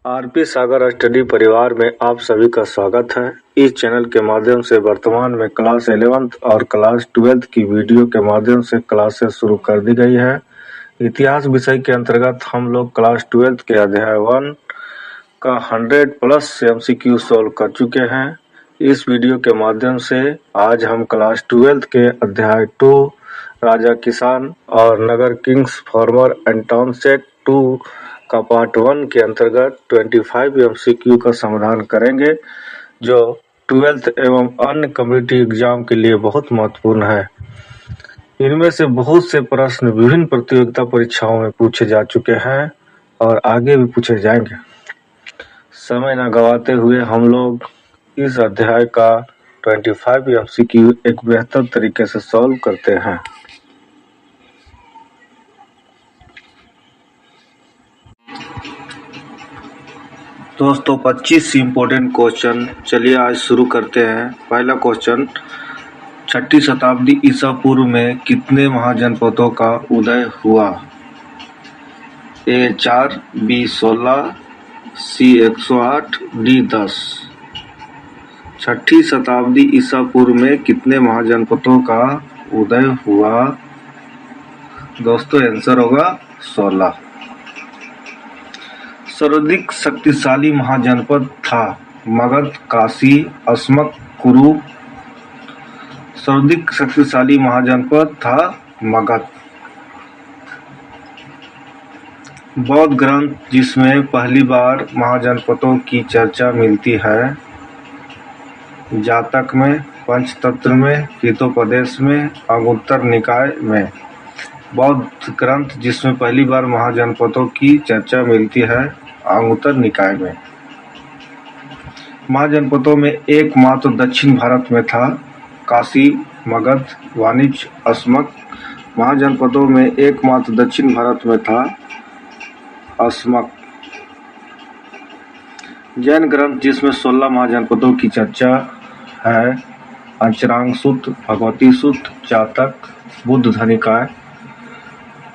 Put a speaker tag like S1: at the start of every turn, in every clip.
S1: RP सागर study परिवार में आप सभी का स्वागत है। इस चैनल के माध्यम से वर्तमान में क्लास 11th और क्लास 12th की वीडियो के माध्यम से क्लासेस शुरू कर दी गई है। इतिहास विषय के अंतर्गत हम लोग क्लास 12th के अध्याय 1 का 100+ MCQ सॉल्व कर चुके हैं। इस वीडियो के माध्यम से आज हम क्लास 12th के अध्याय 2 राजा किसान और नगर kings farmer and town set 2 का पार्ट 1 के अंतर्गत 25 MCQ का समाधान करेंगे, जो 12th एवं अन्य कम्युनिटी एग्जाम के लिए बहुत महत्वपूर्ण है। इनमें से बहुत से प्रश्न विभिन्न प्रतियोगिता परीक्षाओं में पूछे जा चुके हैं और आगे भी पूछे जाएंगे। समय न गवाते हुए हम लोग इस अध्याय का 25 MCQ एक बेहतर तरीके से सॉल्व करते हैं। दोस्तों 25 इम्पोर्टेंट क्वेश्चन, चलिए आज शुरू करते हैं। पहला क्वेश्चन, 6ठी शताब्दी ईसा पूर्व में कितने महाजनपदों का उदय हुआ? A 4, B 16, C 108, D 10। 6ठी शताब्दी ईसा पूर्व में कितने महाजनपदों का उदय हुआ? दोस्तों आंसर होगा 16। सर्वाधिक शक्तिशाली महाजनपद था मगध, काशी, अस्मक, कुरु। सर्वाधिक शक्तिशाली महाजनपद था मगध। बौद्ध ग्रंथ जिसमें पहली बार महाजनपदों की चर्चा मिलती है, जातक में, पंचतंत्र में, हितोपदेश में, अंगुत्तर निकाय में। बौद्ध ग्रंथ जिसमें पहली बार महाजनपदों की चर्चा मिलती है, अंगुत्तर निकाय में। महाजनपदों में एकमात्र दक्षिण भारत में था काशी, मगध, वाणिज्य, अस्मक। महाजनपदों में एकमात्र दक्षिण भारत में था अस्मक। जैन ग्रंथ जिसमें 16 महाजनपदों की चर्चा है, अंचरांग सूत्र, भगवती सूत्र, जातक, बुद्ध धनिकाय।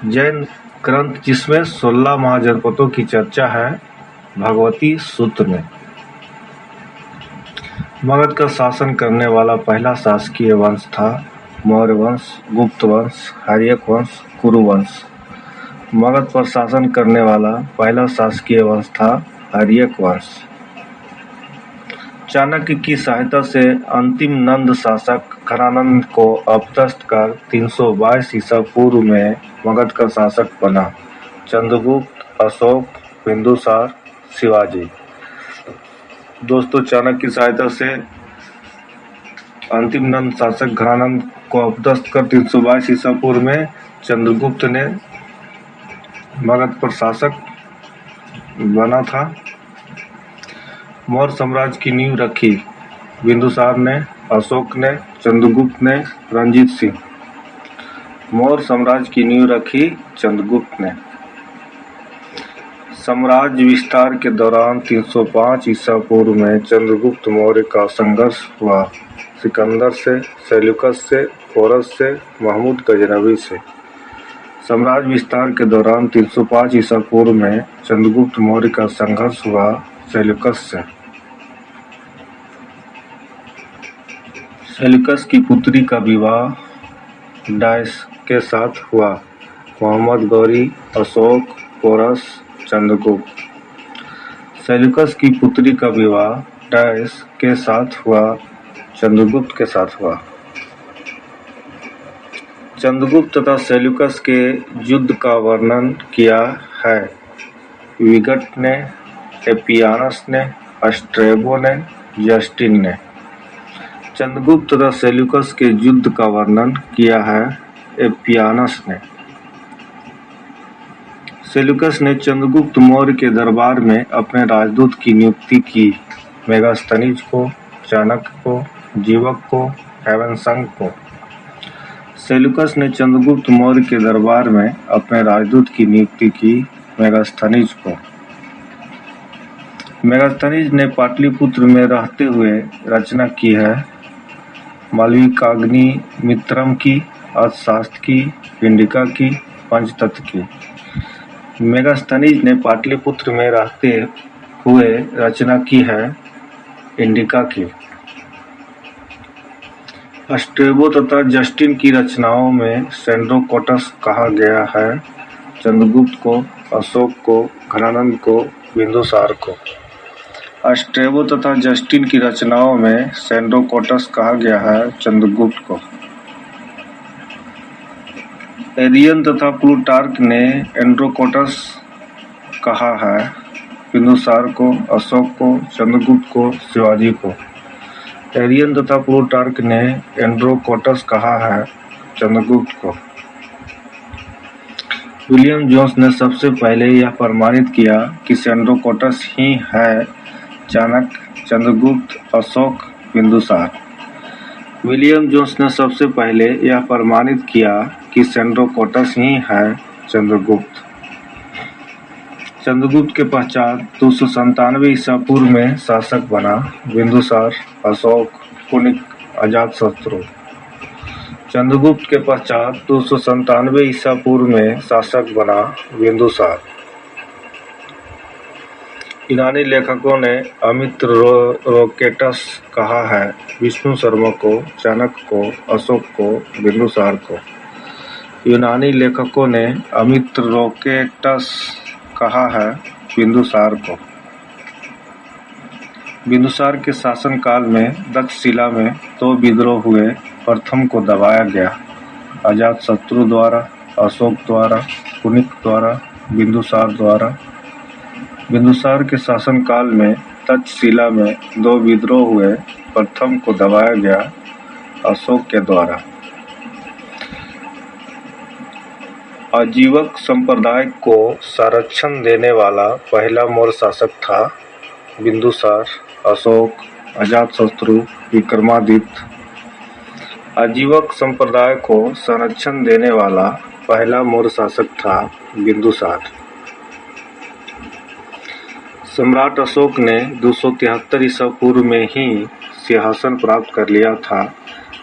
S1: जैन ग्रंथ जिसमें 16 महाजनपदों की चर्चा है, भगवती सूत्र में। मगध का शासन करने वाला पहला शासकीय वंश था मौर्य वंश, गुप्त वंश, हर्यक वंश, कुरु वंश। मगध पर शासन करने वाला पहला शासकीय वंश था हर्यक वंश। चाणक्य की सहायता से अंतिम नंद शासक घनानंद को अपदस्थ कर 322 ईसा पूर्व में मगध का शासक बना चंद्रगुप्त, अशोक, बिंदुसार, शिवाजी। दोस्तों चाणक्य की सहायता से अंतिम नंद शासक घनानंद को अपदस्थ कर 322 ईसा पूर्व में चंद्रगुप्त ने मगध पर शासक बना था। मौर्य साम्राज्य की नींव रखी बिंदुसार ने, अशोक ने, चंद्रगुप्त ने, रणजीत सिंह। मौर्य साम्राज्य की नींव रखी चंद्रगुप्त ने। साम्राज्य विस्तार के दौरान 305 ईसा पूर्व में चंद्रगुप्त मौर्य का संघर्ष हुआ सिकंदर से, सेल्यूकस से, पोरस से, महमूद गजनवी से। साम्राज्य विस्तार के दौरान 305 ईसा पूर्व में चंद्रगुप्त मौर्य का संघर्ष हुआ सेल्यूकस से। सेल्यूकस की पुत्री का विवाह डैश के साथ हुआ, मोहम्मद गौरी, अशोक, पोरस, चंद्रगुप्त। सेल्यूकस की पुत्री का विवाह डैश के साथ हुआ, चंद्रगुप्त के साथ हुआ। चंद्रगुप्त तथा सेल्यूकस के युद्ध का वर्णन किया है विगट ने, एपियानस ने, स्ट्रैबो ने, जस्टिन ने। चंद्रगुप्त तथा सेल्यूकस के युद्ध का वर्णन किया है एपियानस ने। सेल्यूकस ने चंद्रगुप्त मौर्य के दरबार में अपने राजदूत की नियुक्ति की मेगास्थनीज को, चाणक्य को, जीवक को, हेवनसंग को। सेल्यूकस ने चंद्रगुप्त मौर्य के दरबार में अपने राजदूत की नियुक्ति की मेगास्थनीज को। मेगास्थनीज ने पाटलिपुत्र में रहते हुए रचना की है मालविकाग्निमित्रम की, अर्थशास्त्र की, पिंडिका की, पंचतत्व की। मेगास्थनीज ने पाटलिपुत्र में रहते हुए रचना की है इंडिका की। स्ट्रैबो तथा जस्टिन की रचनाओं में सेंड्रोकोटस कहा गया है चंद्रगुप्त को, अशोक को, घनानंद को, बिंदुसार को। स्ट्रैबो तथा जस्टिन की रचनाओं में सेंड्रोकोटस कहा गया है चंद्रगुप्त को। एरियन तथा प्लूटार्क ने एंड्रोकोटस कहा है बिंदुसार को, अशोक को, चंद्रगुप्त को, शिवाजी को। एरियन तथा प्लूटार्क ने एंड्रोकोटस कहा है चंद्रगुप्त को। विलियम जोन्स ने सबसे पहले यह प्रमाणित किया कि सेंड्रोकोटस ही है चाणक्य, चंद्रगुप्त, अशोक, बिंदुसार। विलियम जोन्स ने सबसे पहले यह प्रमाणित किया कि सेंड्रोकोटस ही है चंद्रगुप्त। चंद्रगुप्त के पश्चात 297 ईसा पूर्व में शासक बना बिंदुसार, अशोक, कुनिक, अजातशत्रु। चंद्रगुप्त के पश्चात 297 ईसा पूर्व में शासक बना बिंदुसार। ईरानी लेखकों ने अमित्ररोकेटस कहा है विष्णु शर्मा को, चाणक्य को, अशोक को, बिंदुसार को। यूनानी लेखकों ने अमित्ररोकेटस कहा है बिंदुसार को। बिंदुसार के शासनकाल में तक्षशिला में 2 विद्रोह हुए। प्रथम को दबाया गया अजातशत्रु द्वारा, अशोक द्वारा, कुनिक द्वारा, बिंदुसार द्वारा। बिंदुसार के शासनकाल में तक्षशिला में 2 विद्रोह हुए। प्रथम को दबाया गया अशोक के द्वारा। आजीवक संप्रदाय को संरक्षण देने वाला पहला मौर्य शासक था बिंदुसार, अशोक, अजातशत्रु, विक्रमादित्य। आजीवक संप्रदाय को संरक्षण देने वाला पहला मौर्य शासक था बिंदुसार। सम्राट अशोक ने 273 ईसा पूर्व में ही सिंहासन प्राप्त कर लिया था,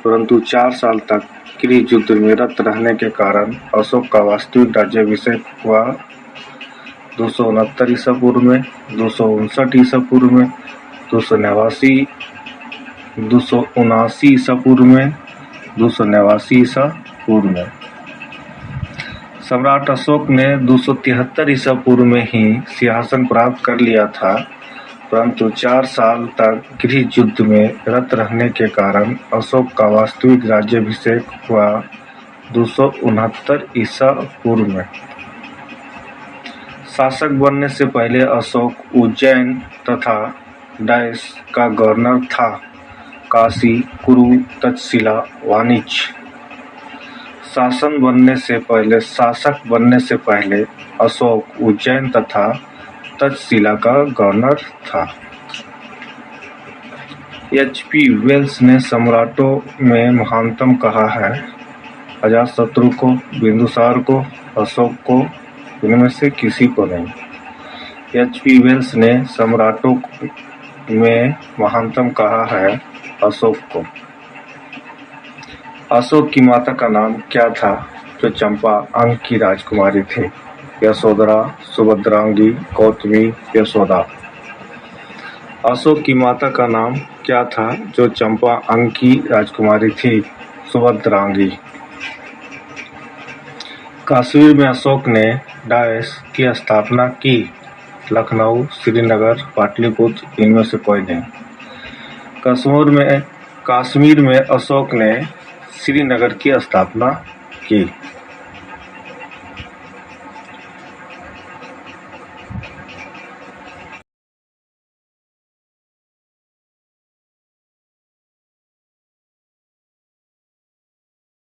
S1: परंतु 4 साल तक गृह युद्ध में रत रहने के कारण अशोक का वास्तविक राज्याभिषेक हुआ 269 ईसा पूर्व में, 259 ईसा पूर्व में, 279 ईसा पूर्व में, 289 ईसा पूर्व में। सम्राट अशोक ने 273 ईसा पूर्व में ही सिंहासन प्राप्त कर लिया था, परंतु 4 साल तक गृह युद्ध में रत रहने के कारण अशोक का वास्तविक राज्याभिषेक हुआ 269 ईसा पूर्व में। शासक बनने से पहले अशोक उज्जैन तथा डैश का गवर्नर था। काशी, कुरु, तक्षशिला, वाणिज्य। शासक बनने से पहले अशोक उज्जैन तथा तक्षशिला का गवर्नर था। एच.पी. वेल्स ने सम्राटों में महानतम कहा है अजातशत्रु को, बिंदुसार को, अशोक को, इनमें से किसी को नहीं। एच.पी. वेल्स ने सम्राटों में महानतम कहा है अशोक को। अशोक की माता का नाम क्या था जो चंपा अंग की राजकुमारी थी? यशोधरा, सुभद्रांगी, गौतमी, यशोदा। अशोक की माता का नाम क्या था जो चंपा अंग की राजकुमारी थी? सुभद्रांगी। कश्मीर में अशोक ने डैश की स्थापना की? लखनऊ, श्रीनगर, पाटलिपुत्र, इनमें से कोई नहीं। कश्मीर में अशोक ने श्रीनगर की स्थापना की।